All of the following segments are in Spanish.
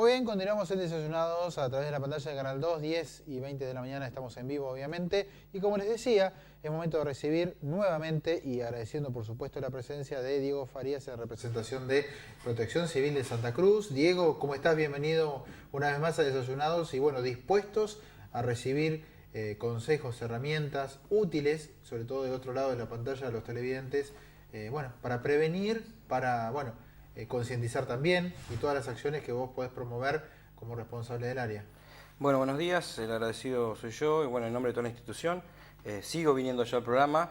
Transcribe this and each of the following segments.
Muy bien, continuamos en Desayunados a través de la pantalla de Canal 2, 10 y 20 de la mañana estamos en vivo obviamente. Y como les decía, es momento de recibir nuevamente y agradeciendo por supuesto la presencia de Diego Farías en representación de Protección Civil de Santa Cruz. Diego, ¿cómo estás? Bienvenido una vez más a Desayunados y bueno, dispuestos a recibir consejos, herramientas útiles, sobre todo del otro lado de la pantalla de los televidentes, para prevenir, para, concientizar también y todas las acciones que vos podés promover como responsable del área. Bueno, buenos días, el agradecido soy yo y bueno, en nombre de toda la institución, sigo viniendo yo al programa.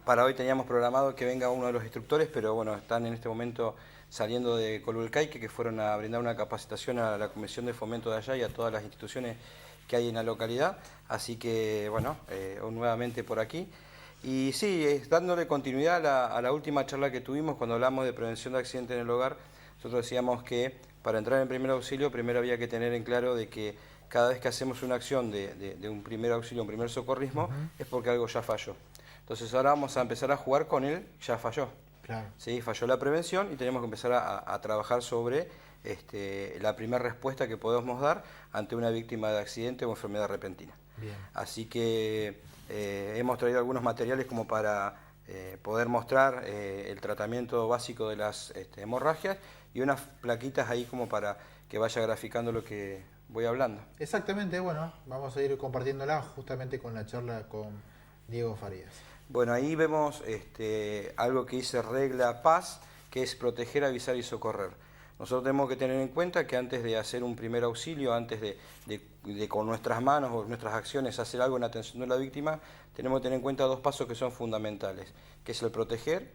Para hoy teníamos programado que venga uno de los instructores, pero bueno, están en este momento saliendo de Colulcaique, que fueron a brindar una capacitación a la Comisión de Fomento de allá y a todas las instituciones que hay en la localidad, así que bueno, nuevamente por aquí. Y sí, dándole continuidad a la última charla que tuvimos cuando hablamos de prevención de accidentes en el hogar, nosotros decíamos que para entrar en primer auxilio primero había que tener en claro de que cada vez que hacemos una acción de un primer auxilio, un primer socorrismo, es porque algo ya falló. Entonces ahora vamos a empezar a jugar con él, ya falló. Claro. ¿Sí? Falló la prevención y tenemos que empezar a trabajar sobre la primera respuesta que podemos dar ante una víctima de accidente o enfermedad repentina. Bien. Así que hemos traído algunos materiales como para poder mostrar el tratamiento básico de las hemorragias y unas plaquitas ahí como para que vaya graficando lo que voy hablando. Exactamente, bueno, vamos a ir compartiéndola justamente con la charla con Diego Farías. Bueno, ahí vemos algo que dice regla PAS, que es proteger, avisar y socorrer. Nosotros tenemos que tener en cuenta que antes de hacer un primer auxilio, antes de con nuestras manos o nuestras acciones hacer algo en atención de la víctima, tenemos que tener en cuenta dos pasos que son fundamentales, que es el proteger,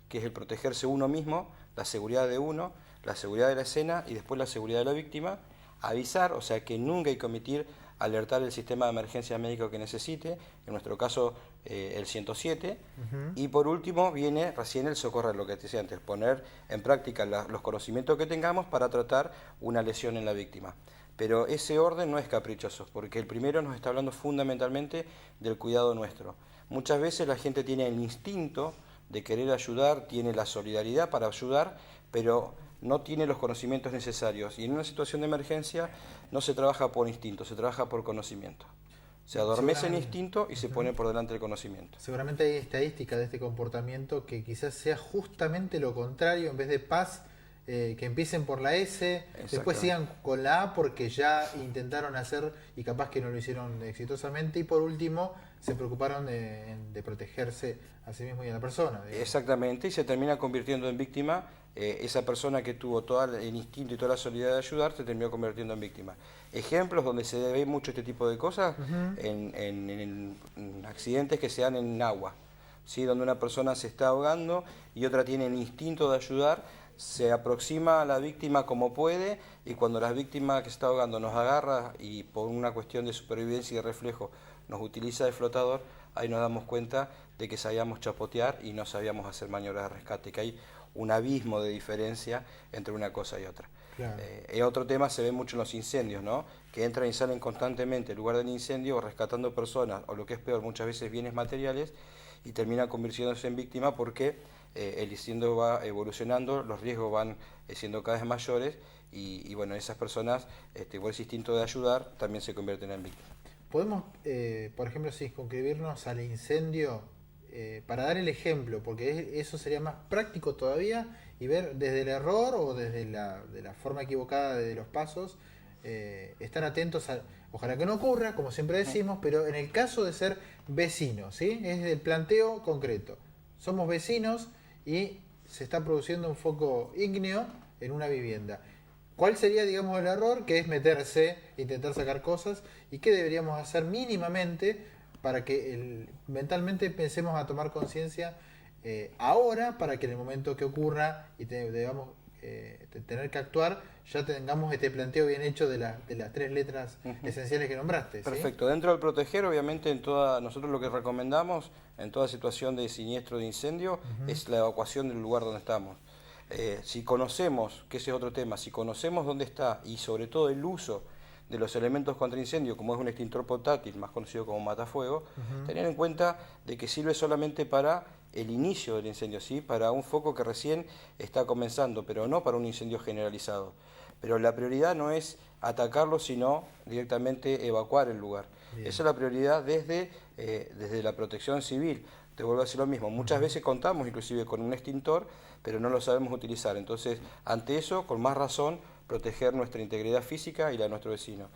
que es el protegerse uno mismo, la seguridad de uno, la seguridad de la escena y después la seguridad de la víctima, avisar, o sea que nunca hay que omitir alertar el sistema de emergencia médico que necesite, en nuestro caso el 107, y por último viene recién el socorrer, lo que te decía antes, poner en práctica los conocimientos que tengamos para tratar una lesión en la víctima. Pero ese orden no es caprichoso, porque el primero nos está hablando fundamentalmente del cuidado nuestro. Muchas veces la gente tiene el instinto de querer ayudar, tiene la solidaridad para ayudar, pero no tiene los conocimientos necesarios. Y en una situación de emergencia no se trabaja por instinto, se trabaja por conocimiento. Se adormece el instinto y se pone por delante el conocimiento. Seguramente hay estadísticas de este comportamiento que quizás sea justamente lo contrario, en vez de paz, que empiecen por la S, después sigan con la A porque ya intentaron hacer y capaz que no lo hicieron exitosamente, y por último se preocuparon de protegerse a sí mismo y a la persona. Digamos. Exactamente, y se termina convirtiendo en víctima. Esa persona que tuvo todo el instinto y toda la solidaridad de ayudar se terminó convirtiendo en víctima. Ejemplos donde se ve mucho este tipo de cosas, en accidentes que se dan en agua, ¿sí? Donde una persona se está ahogando y otra tiene el instinto de ayudar, se aproxima a la víctima como puede, y cuando la víctima que se está ahogando nos agarra y por una cuestión de supervivencia y de reflejo nos utiliza de flotador, ahí nos damos cuenta de que sabíamos chapotear y no sabíamos hacer maniobras de rescate, que hay un abismo de diferencia entre una cosa y otra. Claro. Otro tema se ve mucho en los incendios, ¿no? Que entran y salen constantemente en lugar del incendio, rescatando personas, o lo que es peor, muchas veces bienes materiales, y terminan convirtiéndose en víctima porque el incendio va evolucionando, los riesgos van siendo cada vez mayores, y bueno, esas personas, por ese instinto de ayudar, también se convierten en víctimas. Podemos, por ejemplo, circunscribirnos al incendio para dar el ejemplo, porque eso sería más práctico todavía, y ver desde el error o desde de la forma equivocada de los pasos, estar atentos a, ojalá que no ocurra, como siempre decimos, pero en el caso de ser vecinos, ¿sí? Es el planteo concreto. Somos vecinos y se está produciendo un foco ígneo en una vivienda. ¿Cuál sería, digamos, el error? Que es meterse, intentar sacar cosas, y qué deberíamos hacer mínimamente para que mentalmente pensemos a tomar conciencia ahora, para que en el momento que ocurra y debamos tener que actuar, ya tengamos este planteo bien hecho de las tres letras esenciales que nombraste. Perfecto. ¿Sí? Dentro del proteger, obviamente, nosotros lo que recomendamos en toda situación de siniestro de incendio es la evacuación del lugar donde estamos. Si conocemos, que ese es otro tema, si conocemos dónde está y sobre todo el uso de los elementos contra incendio, como es un extintor portátil, más conocido como matafuego, tener en cuenta de que sirve solamente para el inicio del incendio, ¿sí? Para un foco que recién está comenzando, pero no para un incendio generalizado. pero la prioridad no es atacarlo, sino directamente evacuar el lugar. Bien. Esa es la prioridad desde la protección civil. Te vuelvo a decir lo mismo, muchas veces contamos inclusive con un extintor, pero no lo sabemos utilizar. Entonces, ante eso, con más razón, proteger nuestra integridad física y la de nuestro vecino.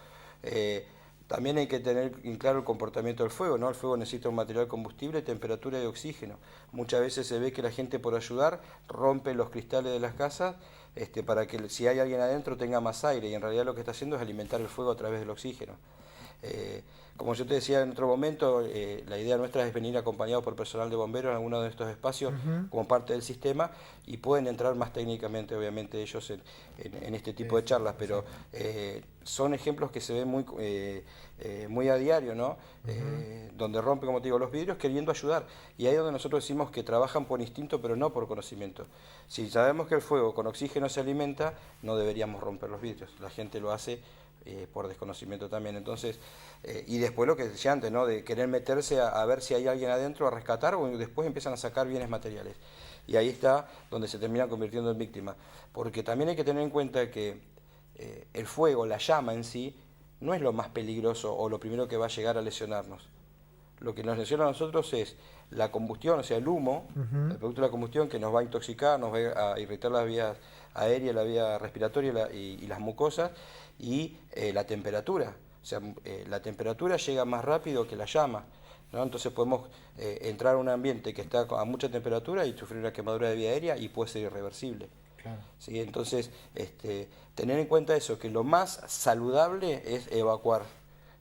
También hay que tener en claro el comportamiento del fuego, ¿no? El fuego necesita un material combustible, temperatura y oxígeno. Muchas veces se ve que la gente, por ayudar, rompe los cristales de las casas para que si hay alguien adentro tenga más aire, y en realidad lo que está haciendo es alimentar el fuego a través del oxígeno. Como yo te decía en otro momento, la idea nuestra es venir acompañados por personal de bomberos en alguno de estos espacios como parte del sistema, y pueden entrar más técnicamente, obviamente, ellos en este tipo de charlas, pero son ejemplos que se ven muy a diario, ¿no? Donde rompen, como te digo, los vidrios queriendo ayudar, y ahí es donde nosotros decimos que trabajan por instinto, pero no por conocimiento. Si sabemos que el fuego con oxígeno se alimenta, no deberíamos romper los vidrios. La gente lo hace por desconocimiento también. Entonces, y después lo que decía antes, ¿no? De querer meterse a ver si hay alguien adentro a rescatar, o después empiezan a sacar bienes materiales. Y ahí está donde se termina convirtiendo en víctima. Porque también hay que tener en cuenta que el fuego, la llama en sí, no es lo más peligroso o lo primero que va a llegar a lesionarnos. Lo que nos lesiona a nosotros es la combustión, o sea, el humo, el producto de la combustión, que nos va a intoxicar, nos va a irritar las vías aéreas, la vía respiratoria y las mucosas, y la temperatura. O sea, la temperatura llega más rápido que la llama, ¿no? Entonces podemos entrar a un ambiente que está a mucha temperatura y sufrir una quemadura de vía aérea, y puede ser irreversible. Claro. ¿Sí? Entonces, tener en cuenta eso, que lo más saludable es evacuar.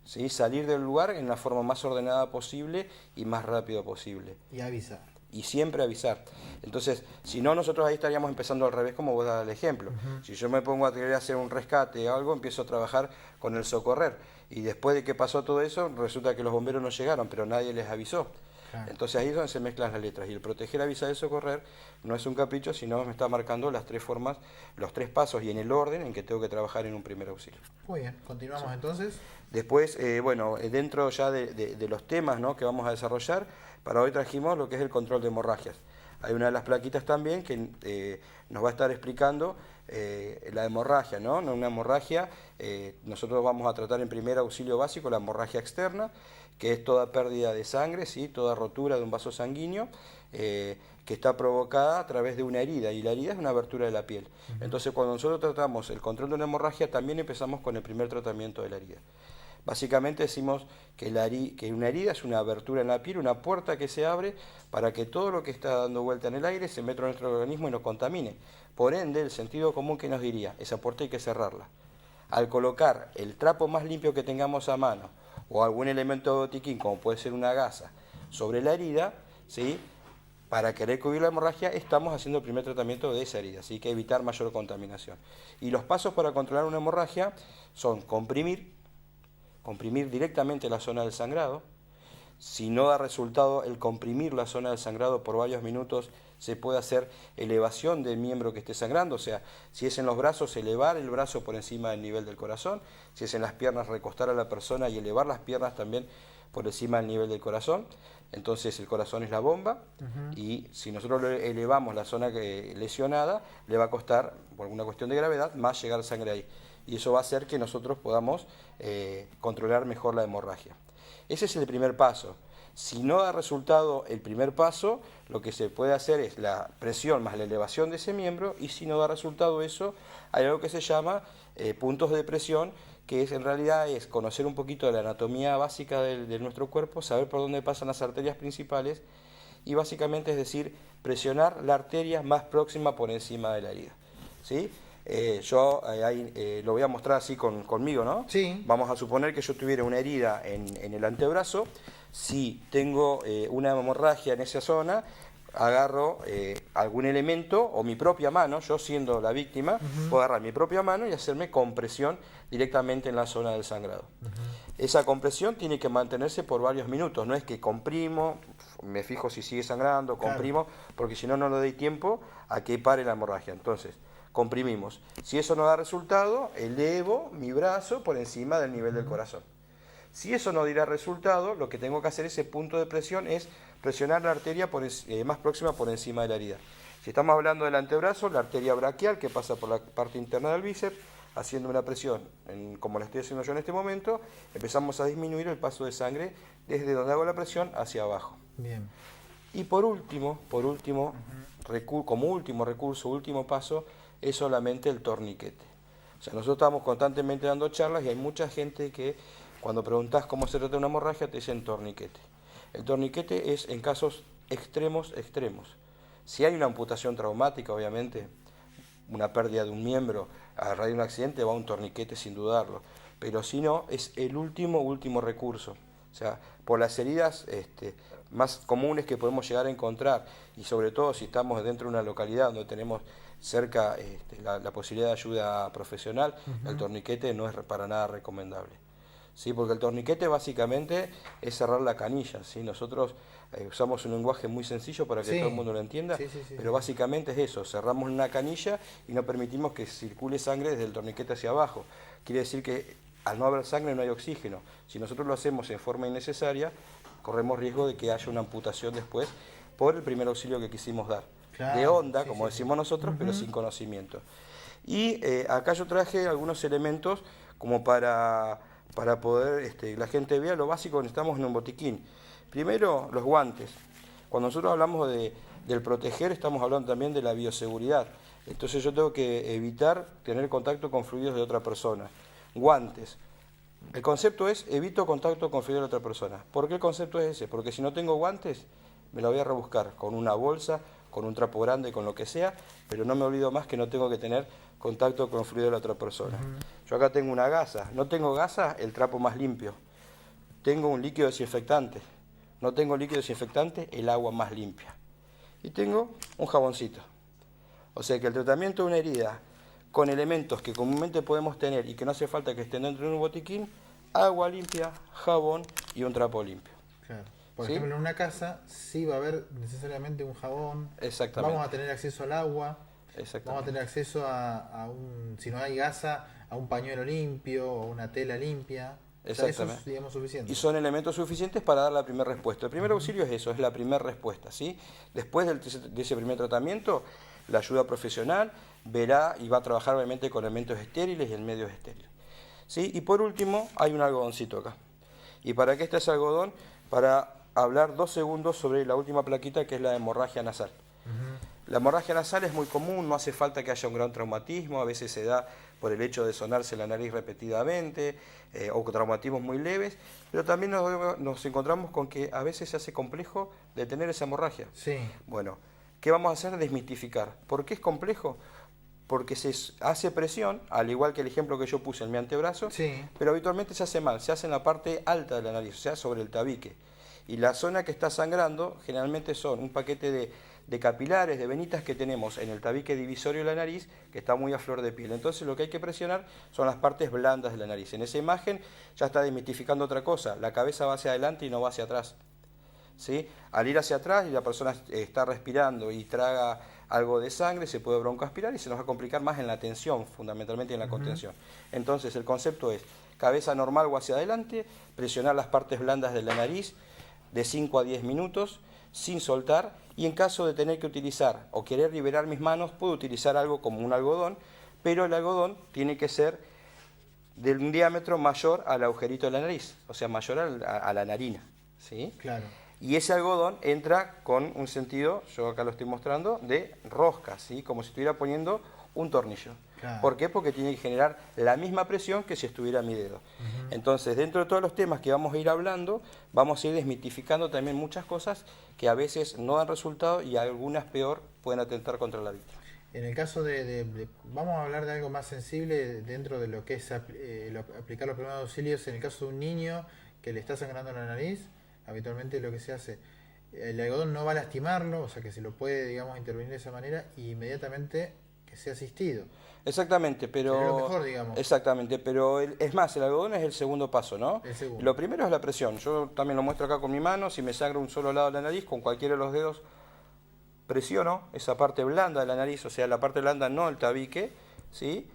¿Sí? Salir del lugar en la forma más ordenada posible y más rápido posible. Y avisar. Y siempre avisar. Entonces, si no, nosotros ahí estaríamos empezando al revés, como vos das el ejemplo. Si yo me pongo a querer hacer un rescate o algo, empiezo a trabajar con el socorrer. Y después de que pasó todo eso, resulta que los bomberos no llegaron, pero nadie les avisó. Claro. Entonces ahí es donde se mezclan las letras. Y el proteger, avisar y socorrer no es un capricho, sino me está marcando las tres formas, los tres pasos y en el orden en que tengo que trabajar en un primer auxilio. Muy bien, continuamos entonces. Después, dentro ya de los temas, ¿no?, que vamos a desarrollar, para hoy trajimos lo que es el control de hemorragias. Hay una de las plaquitas también que nos va a estar explicando la hemorragia, ¿no? Una hemorragia, nosotros vamos a tratar en primer auxilio básico la hemorragia externa, que es toda pérdida de sangre, ¿sí? Toda rotura de un vaso sanguíneo, que está provocada a través de una herida, y la herida es una abertura de la piel. Entonces, cuando nosotros tratamos el control de una hemorragia, también empezamos con el primer tratamiento de la herida. Básicamente decimos que una herida es una abertura en la piel, una puerta que se abre para que todo lo que está dando vuelta en el aire se meta en nuestro organismo y nos contamine. Por ende, el sentido común que nos diría, esa puerta hay que cerrarla. Al colocar el trapo más limpio que tengamos a mano, o algún elemento de botiquín, como puede ser una gasa, sobre la herida, ¿sí?, para querer cubrir la hemorragia, estamos haciendo el primer tratamiento de esa herida, así que evitar mayor contaminación. Y los pasos para controlar una hemorragia son comprimir directamente la zona del sangrado. Si no da resultado el comprimir la zona del sangrado por varios minutos, se puede hacer elevación del miembro que esté sangrando, o sea, si es en los brazos, elevar el brazo por encima del nivel del corazón, si es en las piernas, recostar a la persona y elevar las piernas también por encima del nivel del corazón. Entonces el corazón es la bomba, y si nosotros elevamos la zona lesionada, le va a costar, por alguna cuestión de gravedad, más llegar sangre ahí. Y eso va a hacer que nosotros podamos controlar mejor la hemorragia. Ese es el primer paso. Si no da resultado el primer paso, lo que se puede hacer es la presión más la elevación de ese miembro, y si no da resultado eso, hay algo que se llama puntos de presión, que en realidad es conocer un poquito de la anatomía básica de nuestro cuerpo, saber por dónde pasan las arterias principales, y básicamente es decir, presionar la arteria más próxima por encima de la herida. ¿Sí? Yo ahí lo voy a mostrar así conmigo, ¿no? Sí. Vamos a suponer que yo tuviera una herida en el antebrazo. Si tengo una hemorragia en esa zona, agarro algún elemento o mi propia mano, yo siendo la víctima, puedo agarrar mi propia mano y hacerme compresión directamente en la zona del sangrado. Esa compresión tiene que mantenerse por varios minutos, no es que comprimo, me fijo si sigue sangrando, comprimo, claro, porque si no, no le doy tiempo a que pare la hemorragia. Entonces, comprimimos. Si eso no da resultado, elevo mi brazo por encima del nivel del corazón. Si eso no dirá resultado, lo que tengo que hacer, ese punto de presión, es presionar la arteria más próxima por encima de la herida. Si estamos hablando del antebrazo, la arteria braquial, que pasa por la parte interna del bíceps, haciendo una presión, como la estoy haciendo yo en este momento, empezamos a disminuir el paso de sangre desde donde hago la presión hacia abajo. Bien. Y por último, como último recurso, último paso, es solamente el torniquete. O sea, nosotros estamos constantemente dando charlas y hay mucha gente que cuando preguntas cómo se trata una hemorragia te dicen torniquete. El torniquete es en casos extremos. Si hay una amputación traumática, obviamente, una pérdida de un miembro a raíz de un accidente, va un torniquete sin dudarlo. Pero si no, es el último recurso. O sea, por las heridas más comunes que podemos llegar a encontrar, y sobre todo si estamos dentro de una localidad donde tenemos cerca la posibilidad de ayuda profesional, el torniquete no es para nada recomendable. ¿Sí? Porque el torniquete básicamente es cerrar la canilla. ¿Sí? Nosotros usamos un lenguaje muy sencillo para que todo el mundo lo entienda, pero básicamente es eso, cerramos una canilla y no permitimos que circule sangre desde el torniquete hacia abajo. Quiere decir que al no haber sangre no hay oxígeno. Si nosotros lo hacemos en forma innecesaria, corremos riesgo de que haya una amputación después por el primer auxilio que quisimos dar. Claro, de onda, como decimos nosotros, pero sin conocimiento. Y acá yo traje algunos elementos como para poder la gente vea lo básico que necesitamos en un botiquín. Primero, los guantes. Cuando nosotros hablamos del proteger, estamos hablando también de la bioseguridad. Entonces yo tengo que evitar tener contacto con fluidos de otra persona. Guantes. El concepto es evito contacto con fluidos de otra persona. ¿Por qué el concepto es ese? Porque si no tengo guantes, me lo voy a rebuscar con una bolsa, con un trapo grande, con lo que sea, pero no me olvido más que no tengo que tener contacto con fluido de la otra persona. Yo acá tengo una gasa. No tengo gasa, el trapo más limpio. Tengo un líquido desinfectante. No tengo líquido desinfectante, el agua más limpia. Y tengo un jaboncito. O sea que el tratamiento de una herida con elementos que comúnmente podemos tener y que no hace falta que estén dentro de un botiquín, agua limpia, jabón y un trapo limpio. Claro. Por ejemplo, en una casa sí va a haber necesariamente un jabón. Exactamente. Vamos a tener acceso al agua. Vamos a tener acceso si no hay gasa, a un pañuelo limpio o una tela limpia. Exactamente. Eso es, digamos, suficiente. Y son elementos suficientes para dar la primera respuesta. El primer auxilio es eso, es la primera respuesta, ¿sí? Después de ese primer tratamiento, la ayuda profesional verá y va a trabajar obviamente con elementos estériles y en medios estériles. ¿Sí? Y por último, hay un algodoncito acá. ¿Y para qué está ese algodón? Para hablar 2 segundos sobre la última plaquita, que es la hemorragia nasal. La hemorragia nasal es muy común, no hace falta que haya un gran traumatismo, a veces se da por el hecho de sonarse la nariz repetidamente o con traumatismos muy leves, pero también nos encontramos con que a veces se hace complejo detener esa hemorragia. Sí. Bueno, ¿qué vamos a hacer? Desmistificar. ¿Por qué es complejo? Porque se hace presión, al igual que el ejemplo que yo puse en mi antebrazo, pero habitualmente se hace mal, se hace en la parte alta de la nariz, o sea, sobre el tabique. Y la zona que está sangrando generalmente son un paquete de capilares, de venitas que tenemos en el tabique divisorio de la nariz, que está muy a flor de piel. Entonces lo que hay que presionar son las partes blandas de la nariz. En esa imagen ya está desmitificando otra cosa, la cabeza va hacia adelante y no va hacia atrás. ¿Sí? Al ir hacia atrás y la persona está respirando y traga algo de sangre, se puede broncoaspirar y se nos va a complicar más en la tensión, fundamentalmente en la contención. Entonces el concepto es cabeza normal o hacia adelante, presionar las partes blandas de la nariz de 5 a 10 minutos sin soltar, y en caso de tener que utilizar o querer liberar mis manos, puedo utilizar algo como un algodón, pero el algodón tiene que ser de un diámetro mayor al agujerito de la nariz, o sea, mayor a la narina. ¿Sí? Claro. Y ese algodón entra con un sentido, yo acá lo estoy mostrando, de rosca, ¿sí? Como si estuviera poniendo un tornillo. Claro. ¿Por qué? Porque tiene que generar la misma presión que si estuviera mi dedo. Entonces, dentro de todos los temas que vamos a ir hablando, vamos a ir desmitificando también muchas cosas que a veces no dan resultado y algunas peor pueden atentar contra la víctima. En el caso vamos a hablar de algo más sensible dentro de lo que es aplicar los primeros auxilios. En el caso de un niño que le está sangrando la nariz, habitualmente lo que se hace, el algodón no va a lastimarlo, o sea que se lo puede, digamos, intervenir de esa manera y inmediatamente que sea asistido. Exactamente, pero sería lo mejor, digamos. Exactamente, pero es más, el algodón es el segundo paso, ¿no? El segundo. Lo primero es la presión. Yo también lo muestro acá con mi mano. Si me sangra un solo lado de la nariz, con cualquiera de los dedos presiono esa parte blanda de la nariz, o sea, la parte blanda, no el tabique, ¿sí?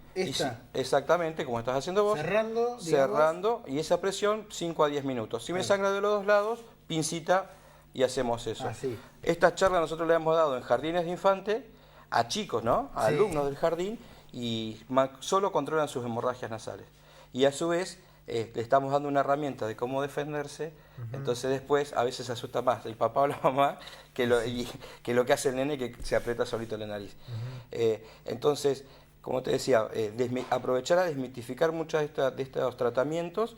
Exactamente, como estás haciendo vos. Cerrando, y esa presión 5 a 10 minutos. Si me sangra de los dos lados, pincita y hacemos eso. Así. Estas charlas nosotros le hemos dado en jardines de infante a chicos, ¿no? A alumnos del jardín, y solo controlan sus hemorragias nasales. Y a su vez le estamos dando una herramienta de cómo defenderse, entonces después a veces asusta más el papá o la mamá que lo que hace el nene, que se aprieta solito la nariz. Entonces, como te decía, aprovechar a desmitificar muchos de estos tratamientos,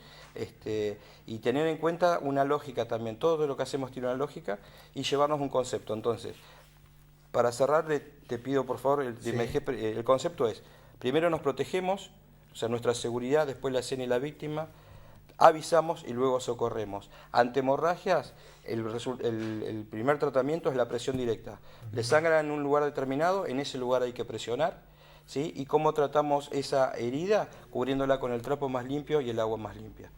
y tener en cuenta una lógica también. Todo lo que hacemos tiene una lógica, y llevarnos un concepto. Entonces, para cerrar, te pido por favor, el concepto es: primero nos protegemos, o sea, nuestra seguridad, después la escena y la víctima, avisamos y luego socorremos. Ante hemorragias, el primer tratamiento es la presión directa. Le sangran en un lugar determinado, en ese lugar hay que presionar, ¿sí? ¿Y cómo tratamos esa herida? Cubriéndola con el trapo más limpio y el agua más limpia.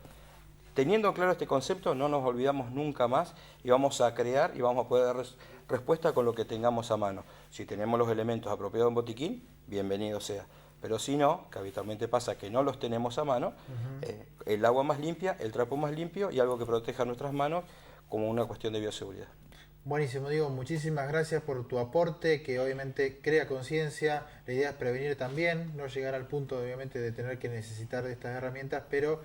Teniendo claro este concepto, no nos olvidamos nunca más, y vamos a crear y vamos a poder dar respuesta con lo que tengamos a mano. Si tenemos los elementos apropiados en botiquín, bienvenido sea. Pero si no, que habitualmente pasa que no los tenemos a mano, el agua más limpia, el trapo más limpio y algo que proteja nuestras manos, como una cuestión de bioseguridad. Buenísimo, Diego, muchísimas gracias por tu aporte, que obviamente crea conciencia. La idea es prevenir también, no llegar al punto obviamente de tener que necesitar de estas herramientas, pero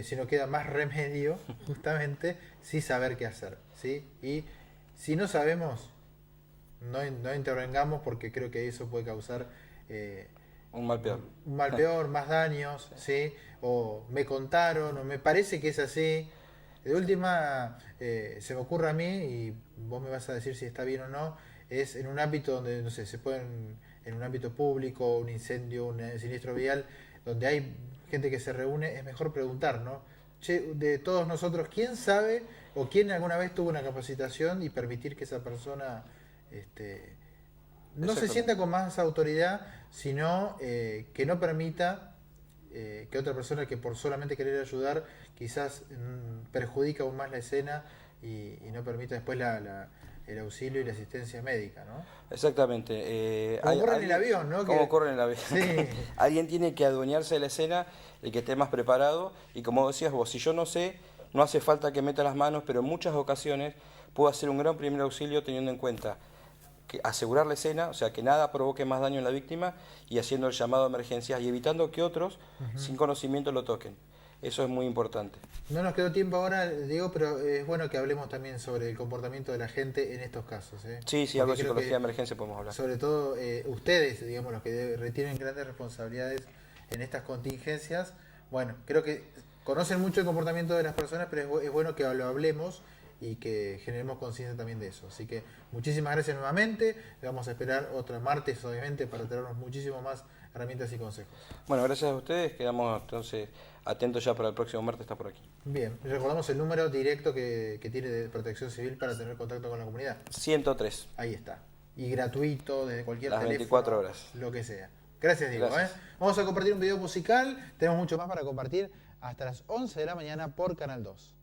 si no queda más remedio, justamente, sí saber qué hacer, ¿sí? Y si no sabemos, no intervengamos, porque creo que eso puede causar un mal peor. Un mal peor, más daños, ¿sí? O me contaron, o me parece que es así. De última, se me ocurre a mí, y vos me vas a decir si está bien o no, es en un ámbito donde, no sé, en un ámbito público, un incendio, un siniestro vial, donde hay gente que se reúne, es mejor preguntar, ¿no? Che, de todos nosotros, ¿quién sabe o quién alguna vez tuvo una capacitación, y permitir que esa persona no se sienta con más autoridad, sino que no permita que otra persona, que por solamente querer ayudar quizás perjudica aún más la escena, y no permita después el auxilio y la asistencia médica, ¿no? Exactamente. Como ocurre en el avión, ¿no? Como ocurre en el avión. Sí. Alguien tiene que adueñarse de la escena, el que esté más preparado, y como decías vos, si yo no sé, no hace falta que meta las manos, pero en muchas ocasiones puedo hacer un gran primer auxilio teniendo en cuenta que asegurar la escena, o sea, que nada provoque más daño en la víctima, y haciendo el llamado a emergencias y evitando que otros sin conocimiento lo toquen. Eso es muy importante. No nos quedó tiempo ahora, Diego, pero es bueno que hablemos también sobre el comportamiento de la gente en estos casos. Sí, porque algo de psicología de emergencia podemos hablar. Sobre todo ustedes, digamos, los que retienen grandes responsabilidades en estas contingencias, bueno, creo que conocen mucho el comportamiento de las personas, pero es bueno que lo hablemos y que generemos conciencia también de eso. Así que muchísimas gracias nuevamente. Vamos a esperar otro martes, obviamente, para traernos muchísimo más herramientas y consejos. Bueno, gracias a ustedes. Quedamos entonces atentos ya para el próximo martes, está por aquí. Bien, recordamos el número directo que tiene de Protección Civil para tener contacto con la comunidad. 103. Ahí está. Y gratuito, desde cualquier Las teléfono. 24 horas. Lo que sea. Gracias, Diego. Gracias. Vamos a compartir un video musical. Tenemos mucho más para compartir hasta las 11 de la mañana por Canal 2.